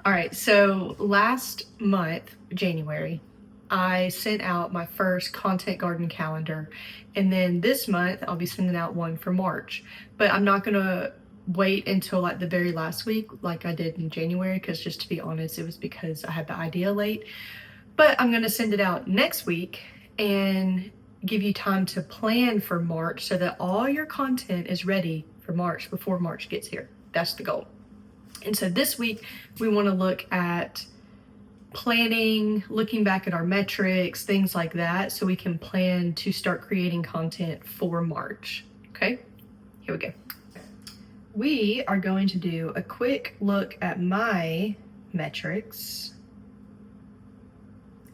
All right, so last month, January, I sent out my first content garden calendar. And then this month, I'll be sending out one for March. But I'm not going to wait until like the very last week like I did in January, because just to be honest, it was because I had the idea late. But I'm going to send it out next week and give you time to plan for March so that all your content is ready for March before March gets here. That's the goal. And so this week we want to look at planning, looking back at our metrics, things like that, so we can plan to start creating content for March. Okay, here we go. We are going to do a quick look at my metrics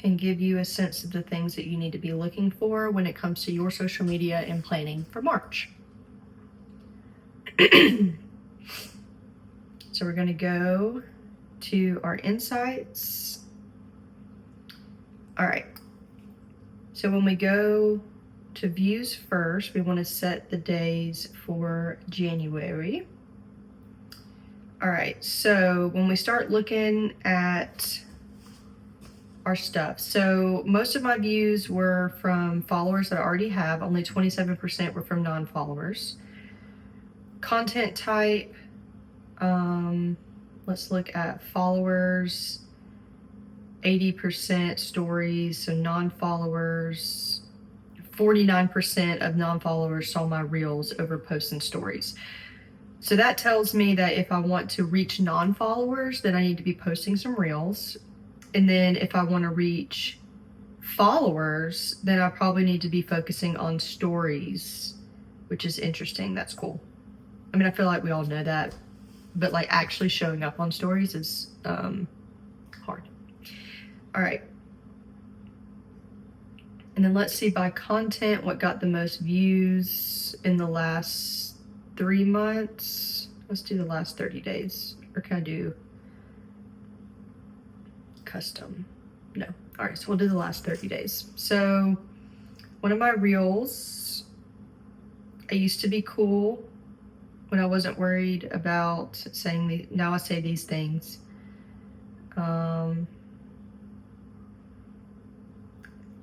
and give you a sense of the things that you need to be looking for when it comes to your social media and planning for March. So we're going to go to our insights. All right. So when we go to views first, we want to set the days for January. All right. So when we start looking at our stuff, so most of my views were from followers that I already have. Only 27% were from non-followers. Content type. Let's look at followers, 80% stories, so non-followers, 49% of non-followers saw my reels over posts and stories. So that tells me that if I want to reach non-followers, then I need to be posting some reels. And then if I want to reach followers, then I probably need to be focusing on stories, which is interesting. That's cool. I mean, I feel like we all know that, but like actually showing up on stories is hard. All right. And then let's see by content what got the most views in the last 3 months. Let's do the last 30 days. Or can I do custom? No. All right, so we'll do the last 30 days. So one of my reels, I used to be cool when I wasn't worried about saying now I say these things.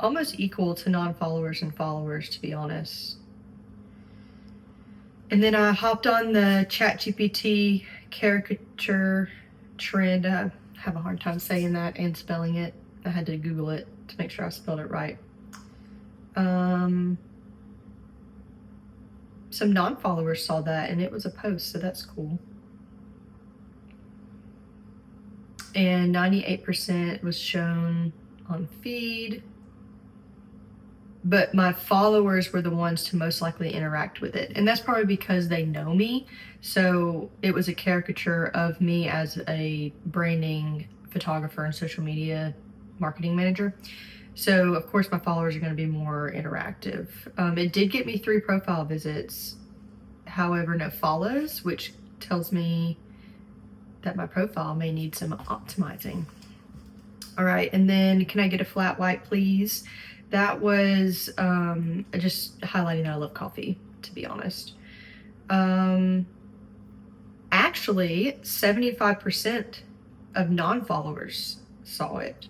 Almost equal to non-followers and followers, to be honest. And then I hopped on the ChatGPT caricature trend. I have a hard time saying that and spelling it. I had to Google it to make sure I spelled it right. Some non-followers saw that and it was a post, so that's cool. And 98% was shown on feed, but my followers were the ones to most likely interact with it. And that's probably because they know me. So it was a caricature of me as a branding photographer and social media marketing manager. So of course my followers are going to be more interactive. It did get me 3 profile visits, however no follows, which tells me that my profile may need some optimizing. All right, and then can I get a flat white, please? That was just highlighting that I love coffee, to be honest. Actually, 75% of non-followers saw it,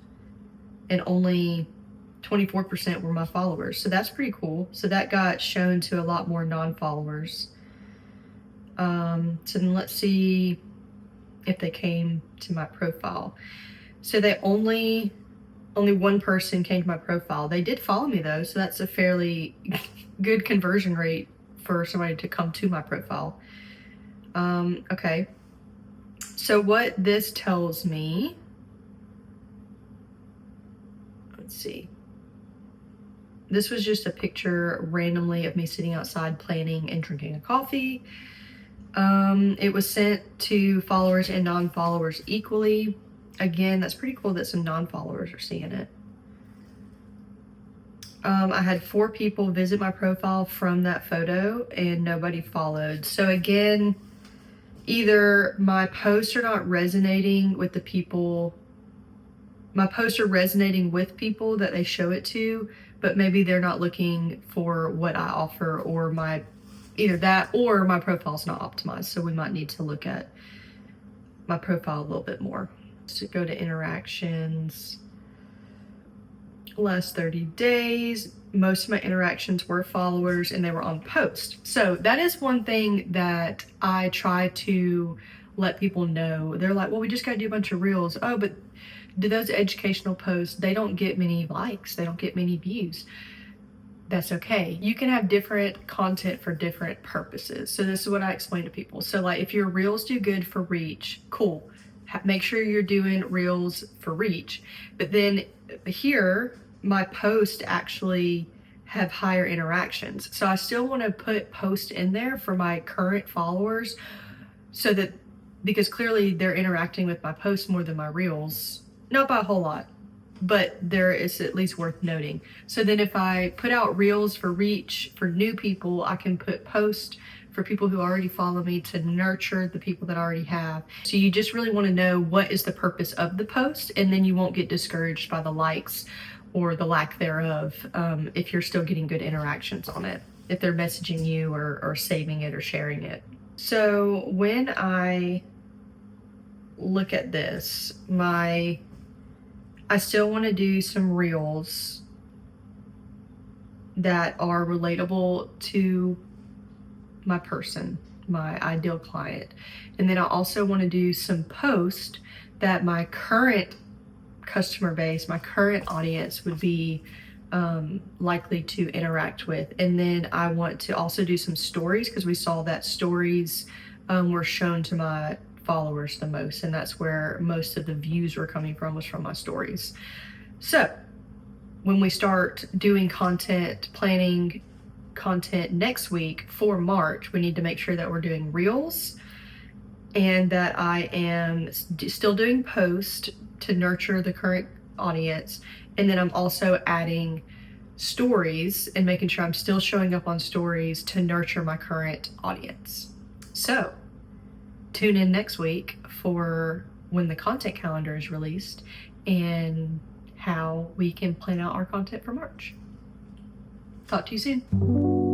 and only 24% were my followers. So that's pretty cool. So that got shown to a lot more non-followers. So then let's see if they came to my profile. So they only one person came to my profile. They did follow me though, so that's a fairly good conversion rate for somebody to come to my profile. Okay. So what this tells me, let's see. This was just a picture randomly of me sitting outside planning and drinking a coffee. It was sent to followers and non-followers equally. Again, that's pretty cool that some non-followers are seeing it. I had 4 people visit my profile from that photo and nobody followed. So again, either my posts are not resonating with the people, my posts are resonating with people that they show it to, but maybe they're not looking for what I offer, or either that or my profile's not optimized. So we might need to look at my profile a little bit more. To go to interactions, last 30 days, most of my interactions were followers and they were on post. So that is one thing that I try to let people know. They're like, well, we just got to do a bunch of reels. Oh, but do those educational posts, they don't get many likes, they don't get many views. That's okay. You can have different content for different purposes. So this is what I explain to people. So like if your reels do good for reach, cool. Make sure you're doing reels for reach. But then here, my posts actually have higher interactions. So I still want to put posts in there for my current followers so that, because clearly they're interacting with my posts more than my reels, not by a whole lot, but there is at least worth noting. So then if I put out reels for reach for new people, I can put posts for people who already follow me to nurture the people that I already have. So you just really want to know what is the purpose of the post, and then you won't get discouraged by the likes or the lack thereof if you're still getting good interactions on it, if they're messaging you or saving it or sharing it. So when I look at this, I still want to do some reels that are relatable to my person, my ideal client. And then I also want to do some posts that my current customer base, my current audience would be likely to interact with. And then I want to also do some stories, because we saw that stories were shown to my followers the most, and that's where most of the views were coming from, was from my stories. So when we start doing content, planning content next week for March, we need to make sure that we're doing reels and that I am still doing posts to nurture the current audience. And then I'm also adding stories and making sure I'm still showing up on stories to nurture my current audience. So tune in next week for when the content calendar is released and how we can plan out our content for March. Talk to you soon.